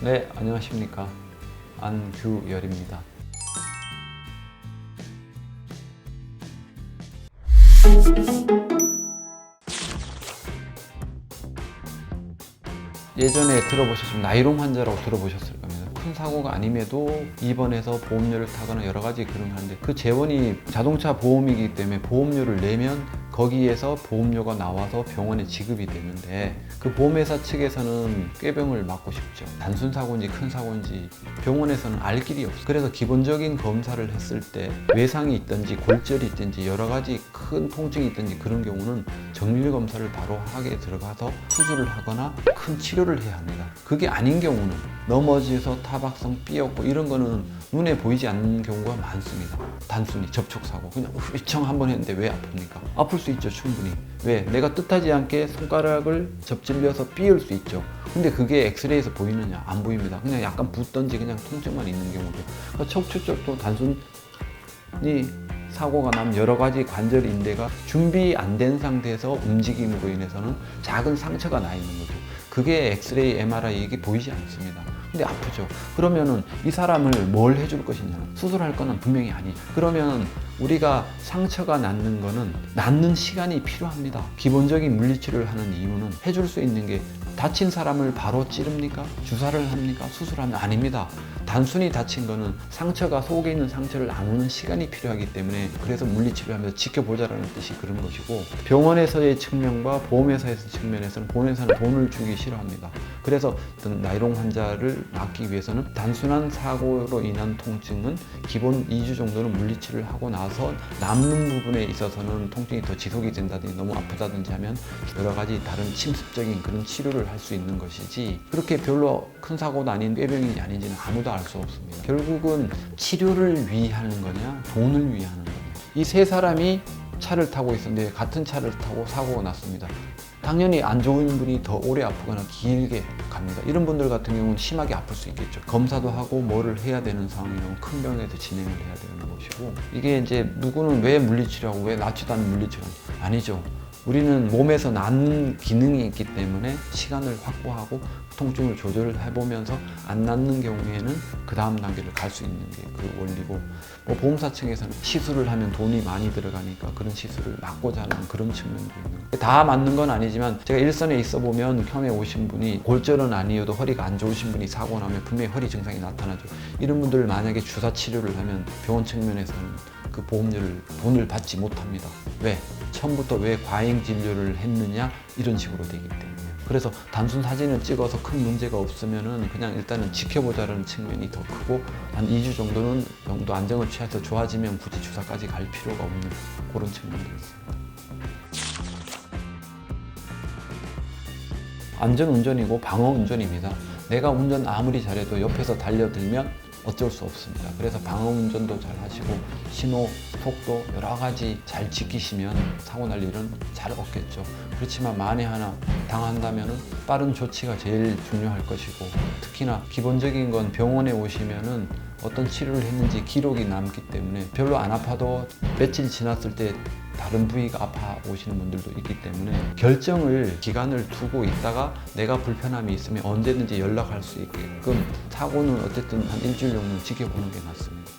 네, 안녕하십니까. 안규열입니다. 예전에 들어보셨으면 나이롱 환자라고 들어보셨을 겁니다. 큰 사고가 아님에도 입원해서 보험료를 타거나 여러 가지 그런 거 하는데, 그 재원이 자동차 보험이기 때문에 보험료를 내면 거기에서 보험료가 나와서 병원에 지급이 되는데, 그 보험회사 측에서는 꾀병을 맞고 싶죠. 단순 사고인지 큰 사고인지 병원에서는 알 길이 없어요. 그래서 기본적인 검사를 했을 때 외상이 있든지 골절이 있든지 여러 가지 큰 통증이 있든지 그런 경우는 정밀 검사를 바로 하게 들어가서 수술을 하거나 큰 치료를 해야 합니다. 그게 아닌 경우는 넘어져서 타박상 삐었고 이런 거는 눈에 보이지 않는 경우가 많습니다. 단순히 접촉사고, 그냥 휘청 한번 했는데 왜 아픕니까? 아플 수 있죠, 충분히. 왜? 내가 뜻하지 않게 손가락을 접질려서 삐을 수 있죠. 근데 그게 엑스레이에서 보이느냐? 안 보입니다. 그냥 약간 붓던지 그냥 통증만 있는 경우도. 그러니까 척추 쪽도 단순히 사고가 나면 여러 가지 관절 인대가 준비 안 된 상태에서 움직임으로 인해서는 작은 상처가 나 있는 거죠. 그게 엑스레이, MRI 이게 보이지 않습니다. 근데 아프죠. 그러면은 이 사람을 뭘 해줄 것이냐? 수술할 거는 분명히 아니죠. 그러면 우리가 상처가 낫는 거는 낫는 시간이 필요합니다. 기본적인 물리치료를 하는 이유는 해줄 수 있는 게, 다친 사람을 바로 찌릅니까? 주사를 합니까? 수술하면 아닙니다. 단순히 다친 거는 상처가, 속에 있는 상처를 나누는 시간이 필요하기 때문에, 그래서 물리치료를 하면서 지켜보자라는 뜻이 그런 것이고, 병원에서의 측면과 보험회사의 측면에서는, 보험회사는 돈을 주기 싫어합니다. 그래서 어떤 나이롱 환자를 막기 위해서는 단순한 사고로 인한 통증은 기본 2주 정도는 물리치료를 하고 나서 남는 부분에 있어서는 통증이 더 지속이 된다든지 너무 아프다든지 하면 여러 가지 다른 침습적인 그런 치료를 할 수 있는 것이지, 그렇게 별로 큰 사고도 아닌 꾀병이 아닌지는 아무도 알 수 없습니다. 결국은 치료를 위하는 거냐, 돈을 위하는 거냐. 이 세 사람이 차를 타고 있었는데 같은 차를 타고 사고가 났습니다. 당연히 안 좋은 분이 더 오래 아프거나 길게 갑니다. 이런 분들 같은 경우는 심하게 아플 수 있겠죠. 검사도 하고 뭐를 해야 되는 상황이면 큰 병에서 진행을 해야 되는 것이고, 이게 이제 누구는 왜 물리치료하고 왜 낫지도 않은 물리치료 아니죠. 우리는 몸에서 낫는 기능이 있기 때문에 시간을 확보하고 통증을 조절을 해보면서 안 낫는 경우에는 그 다음 단계를 갈 수 있는 게 그 원리고, 뭐 보험사 측에서는 시술을 하면 돈이 많이 들어가니까 그런 시술을 막고자 하는 그런 측면도 있는 거예요. 다 맞는 건 아니지만, 제가 일선에 있어 보면 처음에 오신 분이 골절은 아니어도 허리가 안 좋으신 분이 사고 나면 분명히 허리 증상이 나타나죠. 이런 분들 만약에 주사 치료를 하면 병원 측면에서는 그 보험료를, 돈을 받지 못합니다. 왜? 처음부터 왜 과잉 진료를 했느냐, 이런 식으로 되기 때문에. 그래서 단순 사진을 찍어서 큰 문제가 없으면은 그냥 일단은 지켜보자는 측면이 더 크고, 한 2주 정도 안정을 취해서 좋아지면 굳이 주사까지 갈 필요가 없는 그런 측면도 있습니다. 안전운전이고 방어운전입니다. 내가 운전 아무리 잘해도 옆에서 달려들면 어쩔 수 없습니다. 그래서 방어운전도 잘 하시고 신호, 속도 여러 가지 잘 지키시면 사고 날 일은 잘 없겠죠. 그렇지만 만에 하나 당한다면 빠른 조치가 제일 중요할 것이고, 특히나 기본적인 건 병원에 오시면은 어떤 치료를 했는지 기록이 남기 때문에 별로 안 아파도 며칠 지났을 때 다른 부위가 아파 오시는 분들도 있기 때문에, 결정을 기간을 두고 있다가 내가 불편함이 있으면 언제든지 연락할 수 있게끔, 사고는 어쨌든 한 일주일 정도 지켜보는 게 맞습니다.